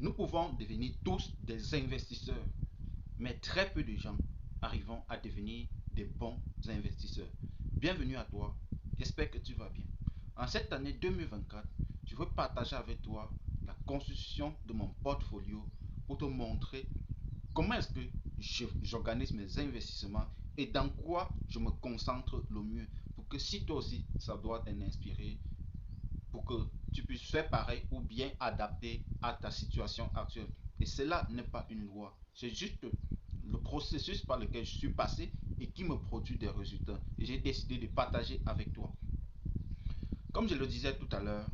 Nous pouvons devenir tous des investisseurs, mais très peu de gens arrivent à devenir des bons investisseurs. Bienvenue à toi, j'espère que tu vas bien. En cette année 2024, je veux partager avec toi la constitution de mon portfolio pour te montrer comment est-ce que j'organise mes investissements et dans quoi je me concentre le mieux pour que si toi aussi ça doit t'inspirer, pour que tu puisses faire pareil ou bien adapter à ta situation actuelle. Et cela n'est pas une loi, c'est juste le processus par lequel je suis passé et qui me produit des résultats. Et j'ai décidé de partager avec toi. Comme je le disais tout à l'heure,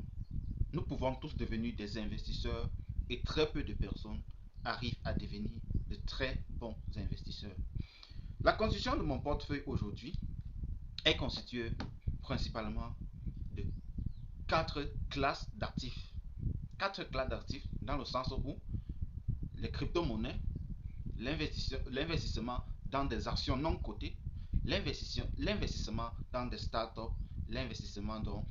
nous pouvons tous devenir des investisseurs et très peu de personnes arrivent à devenir de très bons investisseurs. La constitution de mon portefeuille aujourd'hui est constituée principalement de quatre classes d'actifs. Quatre classes d'actifs dans le sens où les crypto-monnaies, l'investissement dans des actions non cotées, l'investissement dans des startups, l'investissement dans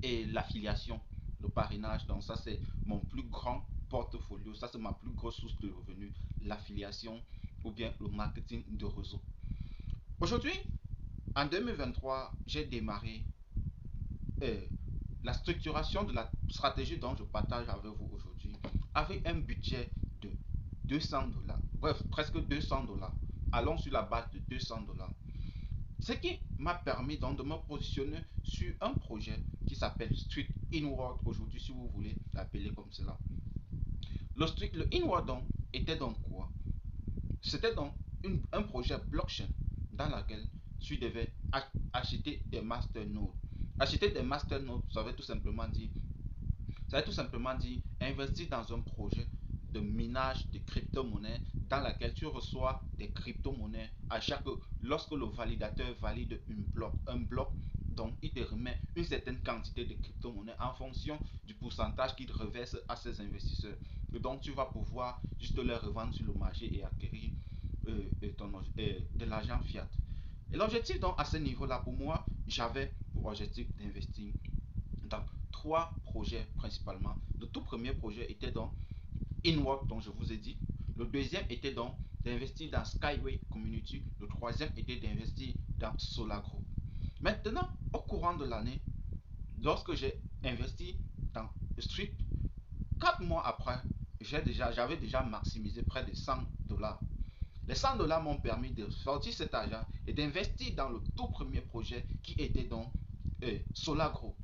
et l'affiliation, le parrainage. Donc ça c'est mon plus grand portfolio, ça c'est ma plus grosse source de revenus, l'affiliation ou bien le marketing de réseau. Aujourd'hui, en 2023, j'ai démarré euh, la structuration de la stratégie dont je partage avec vous aujourd'hui avec un budget de 200 $, bref, presque 200 $. Allons sur la base de 200 $. Ce qui m'a permis donc de me positionner sur un projet qui s'appelle Street Inward aujourd'hui, si vous voulez l'appeler comme cela. Le Inward donc était donc quoi? C'était donc un projet blockchain dans lequel tu devais acheter des masternodes. Acheter des masternodes, ça veut tout simplement dire investir dans un projet de minage de crypto-monnaies dans laquelle tu reçois des crypto-monnaies lorsque le validateur valide un bloc, donc il te remet une certaine quantité de crypto-monnaies en fonction du pourcentage qu'il reverse à ses investisseurs. Et donc tu vas pouvoir juste les revendre sur le marché et acquérir de l'argent fiat. Et l'objectif donc à ce niveau-là pour moi, j'avais pour objectif d'investir dans trois projets principalement. Le tout premier projet était donc Inward, dont je vous ai dit. Le deuxième était donc d'investir dans Skyway Community. Le troisième était d'investir dans Solagro. Maintenant, au courant de l'année, lorsque j'ai investi dans Street, 4 mois après, j'avais déjà maximisé près de 100 $. Les 100 $ m'ont permis de sortir cet argent et d'investir dans le tout premier projet qui était donc Solagro.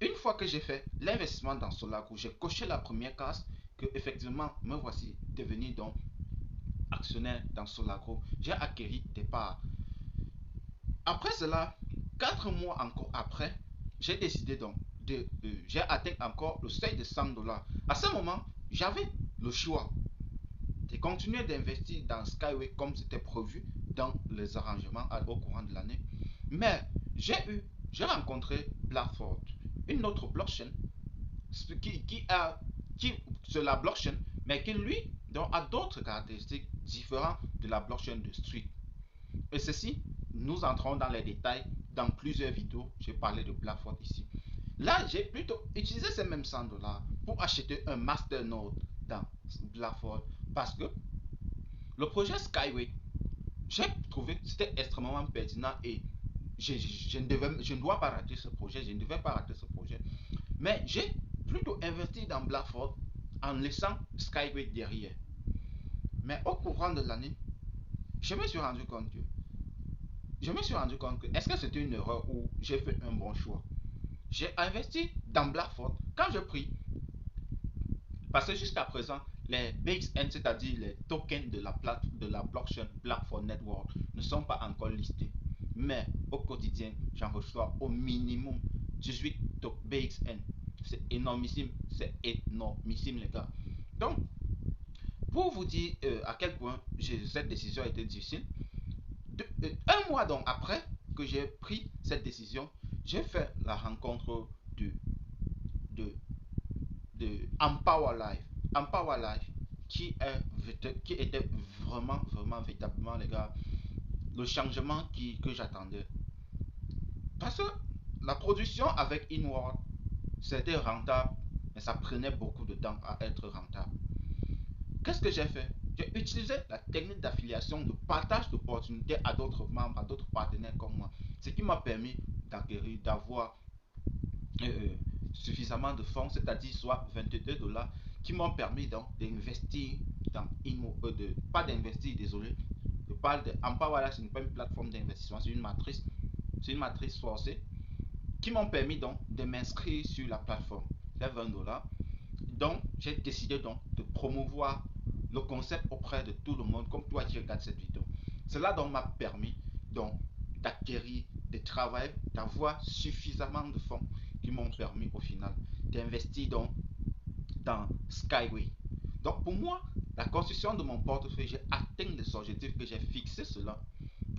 Une fois que j'ai fait l'investissement dans Solagro, j'ai coché la première case que effectivement me voici devenu donc actionnaire dans Solagro. J'ai acquis des parts. Après cela, 4 mois encore après, j'ai décidé donc j'ai atteint encore le seuil de 100 $. À ce moment, j'avais le choix de continuer d'investir dans Skyway comme c'était prévu dans les arrangements au courant de l'année. Mais j'ai rencontré Blackford, une autre blockchain qui c'est la blockchain, mais qui lui donc, a d'autres caractéristiques différentes de la blockchain de Street. Et ceci, nous entrons dans les détails dans plusieurs vidéos. J'ai parlé de Blackford ici. Là, j'ai plutôt utilisé ces mêmes 100 $ pour acheter un masternode dans Blackford parce que le projet Skyway, j'ai trouvé que c'était extrêmement pertinent et je ne dois pas rater ce projet, je ne devais pas rater ce projet. Mais j'ai plutôt investi dans Blackford en laissant Skyway derrière. Mais au courant de l'année, je me suis rendu compte que est-ce que c'était une erreur ou j'ai fait un bon choix? J'ai investi dans Blackford quand j'ai pris, parce que jusqu'à présent, les BXN, c'est-à-dire les tokens de la blockchain Blackford Network, ne sont pas encore listés. Mais au quotidien, j'en reçois au minimum 18 BXN. C'est énormissime, les gars. Donc, pour vous dire à quel point cette décision a été difficile, un mois donc après que j'ai pris cette décision, j'ai fait la rencontre de, de Empower Life. Empower Life qui était vraiment, véritablement, les gars, le changement que j'attendais. Parce que la production avec Inward, c'était rentable mais ça prenait beaucoup de temps à être rentable. Qu'est-ce que j'ai fait? J'ai utilisé la technique d'affiliation, de partage d'opportunités à d'autres membres, à d'autres partenaires comme moi. Ce qui m'a permis d'acquérir, d'avoir euh, suffisamment de fonds, c'est-à-dire soit 22 $, qui m'ont permis donc d'investir dans pas d'investir, désolé. Je parle de Empower, ce n'est pas une plateforme d'investissement, c'est une matrice forcée qui m'ont permis donc de m'inscrire sur la plateforme. C'est 20 $. Donc, j'ai décidé donc de promouvoir le concept auprès de tout le monde, comme toi qui regardes cette vidéo. Cela donc m'a permis donc d'acquérir, de travailler, d'avoir suffisamment de fonds qui m'ont permis au final d'investir donc dans Skyway. Donc pour moi, la construction de mon portefeuille, j'ai atteint les objectifs que j'ai fixés cela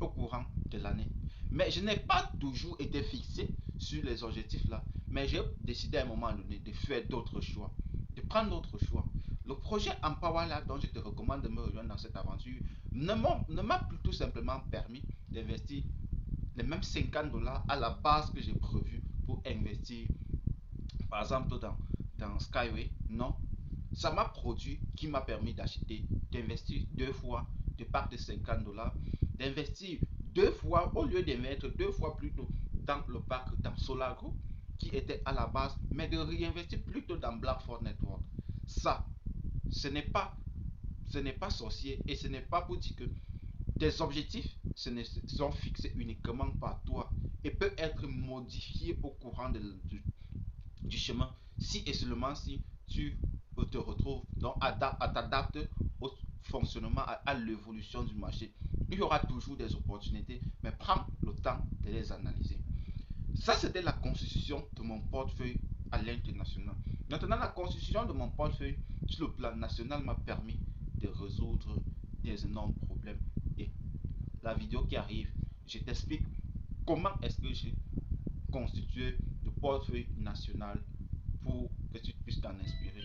au courant de l'année. Mais je n'ai pas toujours été fixé sur les objectifs là. Mais j'ai décidé à un moment donné de faire d'autres choix, de prendre d'autres choix. Le projet Empower là dont je te recommande de me rejoindre dans cette aventure ne m'a plus tout simplement permis d'investir les mêmes 50 $ à la base que j'ai prévu pour investir, par exemple dans Skyway. Non, ça m'a produit qui m'a permis d'acheter, d'investir deux fois de pack de 50 $, d'investir deux fois, au lieu de mettre deux fois plutôt dans le pack dans Solago, qui était à la base, mais de réinvestir plutôt dans Blackford Network. Ça, ce n'est pas, ce n'est pas sorcier et ce n'est pas pour dire que tes objectifs sont fixés uniquement par toi et peuvent être modifiés au courant du chemin, si et seulement si tu te retrouves donc à t'adapter au fonctionnement, à l'évolution du marché. Il y aura toujours des opportunités, mais prends le temps de les analyser. Ça, c'était la constitution de mon portefeuille à l'international. Maintenant, la constitution de mon portefeuille sur le plan national m'a permis de résoudre des énormes problèmes. Et la vidéo qui arrive, je t'explique comment est-ce que j'ai constitué le portefeuille national pour que tu puisses t'en inspirer.